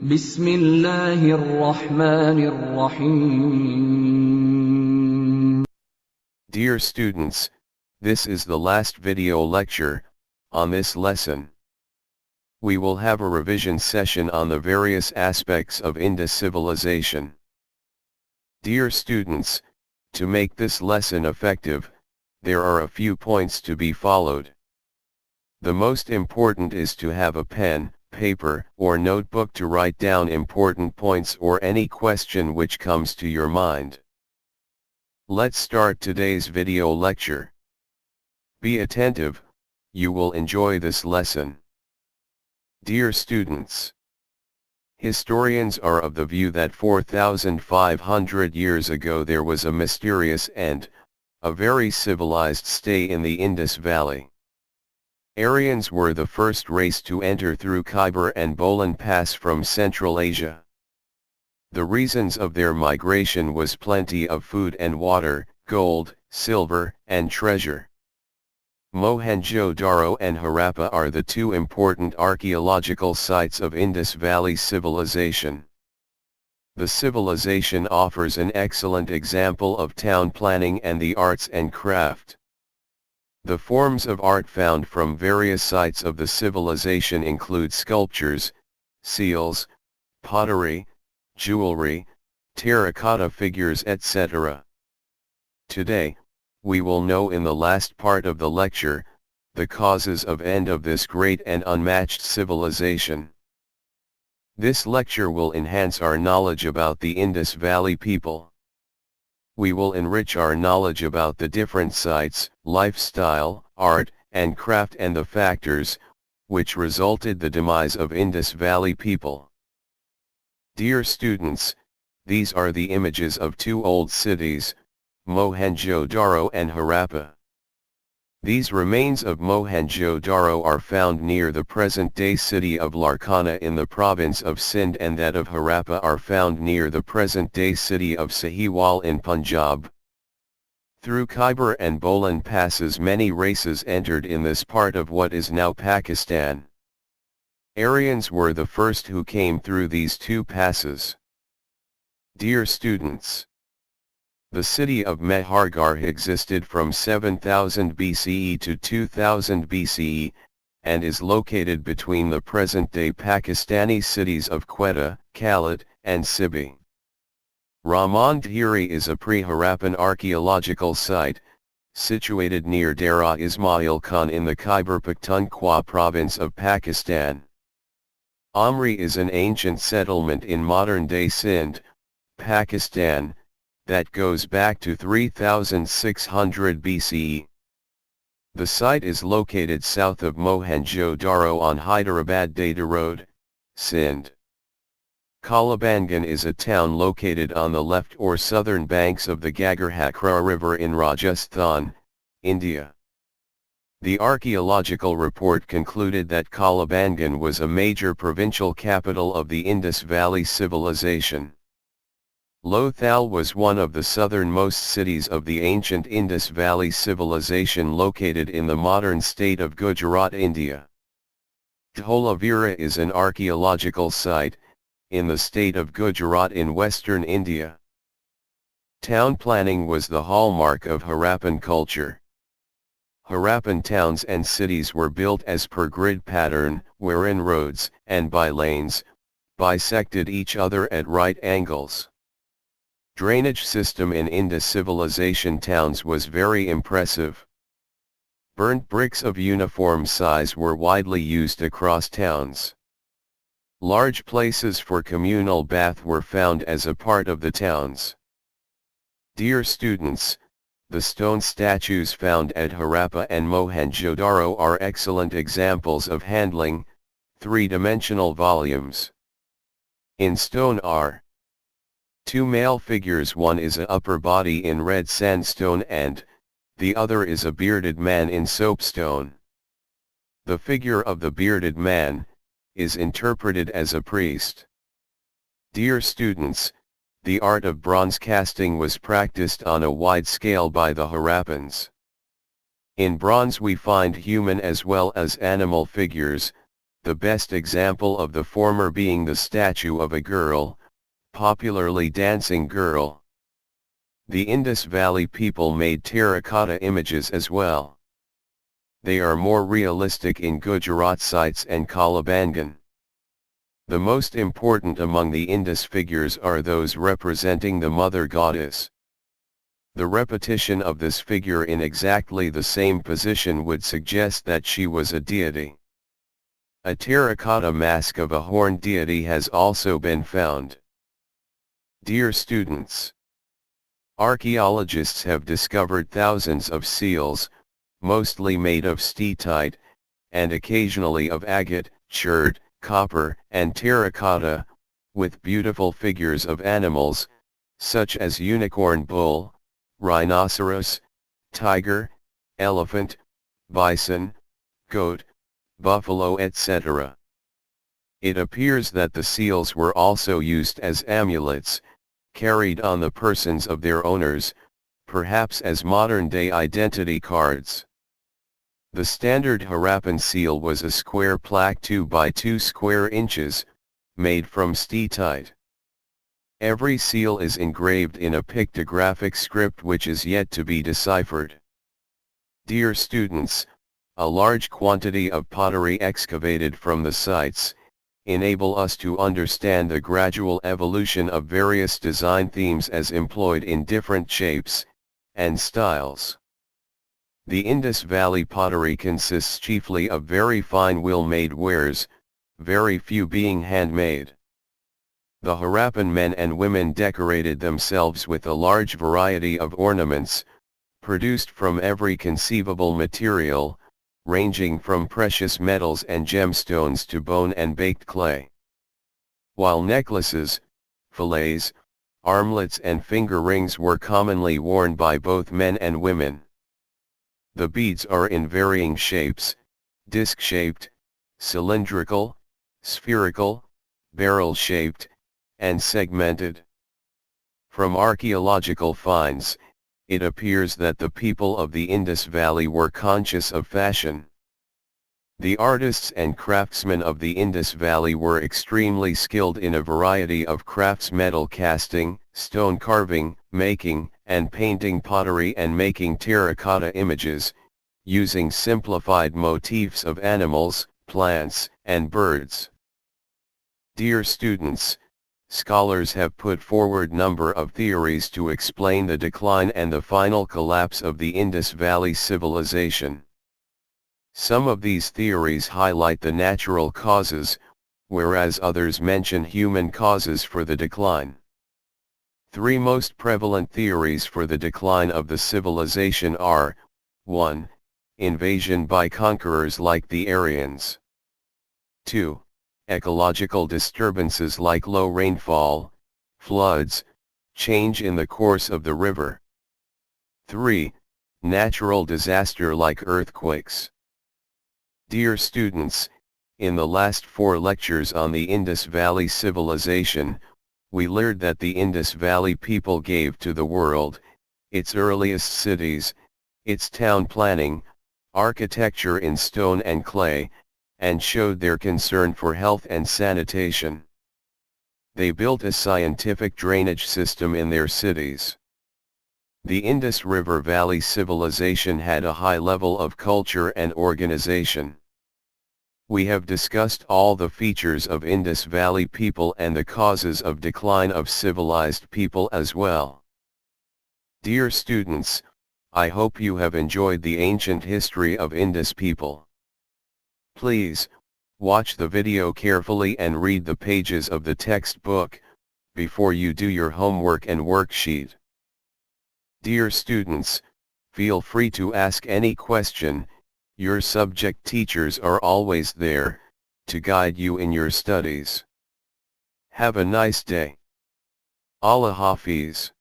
بسم الله الرحمن الرحيم. Dear students, this is the last video lecture on this lesson. We will have a revision session on the various aspects of Indus civilization. Dear students, to make this lesson effective, there are a few points to be followed. The most important is to have a pen, paper, or notebook to write down important points or any question which comes to your mind. Let's start today's video lecture. Be attentive, you will enjoy this lesson. Dear students, historians are of the view that 4,500 years ago there was a mysterious and a very civilized state in the Indus Valley. Aryans were the first race to enter through Khyber and Bolan Pass from Central Asia. The reasons of their migration was plenty of food and water, gold, silver, and treasure. Mohenjo-Daro and Harappa are the two important archaeological sites of Indus Valley civilization. The civilization offers an excellent example of town planning and the arts and craft. The forms of art found from various sites of the civilization include sculptures, seals, pottery, jewelry, terracotta figures, etc. Today, we will know in the last part of the lecture, the causes of end of this great and unmatched civilization. This lecture will enhance our knowledge about the Indus Valley people. We will enrich our knowledge about the different sites, lifestyle, art, and craft and the factors, which resulted the demise of Indus Valley people. Dear students, these are the images of two old cities, Mohenjo-Daro and Harappa. These remains of Mohenjo-Daro are found near the present-day city of Larkana in the province of Sindh, and that of Harappa are found near the present-day city of Sahiwal in Punjab. Through Khyber and Bolan passes many races entered in this part of what is now Pakistan. Aryans were the first who came through these two passes. Dear students, the city of Mehrgarh existed from 7000 BCE to 2000 BCE, and is located between the present-day Pakistani cities of Quetta, Kalat, and Sibi. Ramandhiri is a pre-Harappan archaeological site, situated near Dera Ismail Khan in the Khyber Pakhtunkhwa province of Pakistan. Amri is an ancient settlement in modern-day Sindh, Pakistan, that goes back to 3600 BCE. The site is located south of Mohenjo-Daro on Hyderabad Data Road, Sindh. Kalabangan is a town located on the left or southern banks of the Ghaggar-Hakra River in Rajasthan, India. The archaeological report concluded that Kalabangan was a major provincial capital of the Indus Valley civilization. Lothal was one of the southernmost cities of the ancient Indus Valley civilization located in the modern state of Gujarat, India. Dholavira is an archaeological site, in the state of Gujarat in western India. Town planning was the hallmark of Harappan culture. Harappan towns and cities were built as per grid pattern, wherein roads and by-lanes bisected each other at right angles. Drainage system in Indus civilization towns was very impressive. Burnt bricks of uniform size were widely used across towns. Large places for communal bath were found as a part of the towns. Dear students, the stone statues found at Harappa and Mohenjo-Daro are excellent examples of handling, three-dimensional volumes. In stone are two male figures, one is a upper body in red sandstone and the other is a bearded man in soapstone. The figure of the bearded man is interpreted as a priest. Dear students, the art of bronze casting was practiced on a wide scale by the Harappans. In bronze we find human as well as animal figures, the best example of the former being the statue of a girl, popularly dancing girl. The Indus Valley people made terracotta images as well. They are more realistic in Gujarat sites and Kalibangan. The most important among the Indus figures are those representing the mother goddess. The repetition of this figure in exactly the same position would suggest that she was a deity. A terracotta mask of a horned deity has also been found. Dear students, archaeologists have discovered thousands of seals, mostly made of steatite, and occasionally of agate, chert, copper, and terracotta, with beautiful figures of animals, such as unicorn bull, rhinoceros, tiger, elephant, bison, goat, buffalo, etc. It appears that the seals were also used as amulets, carried on the persons of their owners, perhaps as modern-day identity cards. The standard Harappan seal was a square plaque 2 by 2 square inches, made from steatite. Every seal is engraved in a pictographic script which is yet to be deciphered. Dear students, a large quantity of pottery excavated from the sites enable us to understand the gradual evolution of various design themes as employed in different shapes and styles. The Indus Valley pottery consists chiefly of very fine will-made wares, very few being handmade. The Harappan men and women decorated themselves with a large variety of ornaments, produced from every conceivable material, ranging from precious metals and gemstones to bone and baked clay. While necklaces, fillets, armlets and finger rings were commonly worn by both men and women. The beads are in varying shapes, disc-shaped, cylindrical, spherical, barrel-shaped, and segmented. From archaeological finds, it appears that the people of the Indus Valley were conscious of fashion. The artists and craftsmen of the Indus Valley were extremely skilled in a variety of crafts: metal casting, stone carving, making and painting pottery, and making terracotta images, using simplified motifs of animals, plants, and birds. Dear students, scholars have put forward number of theories to explain the decline and the final collapse of the Indus Valley civilization. Some of these theories highlight the natural causes, whereas others mention human causes for the decline. Three most prevalent theories for the decline of the civilization are: 1. Invasion by conquerors like the Aryans. 2. Ecological disturbances like low rainfall, floods, change in the course of the river. 3. Natural disaster like earthquakes. Dear students, in the last 4 lectures on the Indus Valley civilization, we learned that the Indus Valley people gave to the world its earliest cities, its town planning, architecture in stone and clay, and showed their concern for health and sanitation. They built a scientific drainage system in their cities. The Indus River Valley civilization had a high level of culture and organization. We have discussed all the features of Indus Valley people and the causes of decline of civilized people as well. Dear students, I hope you have enjoyed the ancient history of Indus people. Please, watch the video carefully and read the pages of the textbook before you do your homework and worksheet. Dear students, feel free to ask any question. Your subject teachers are always there to guide you in your studies. Have a nice day. Allah Hafiz.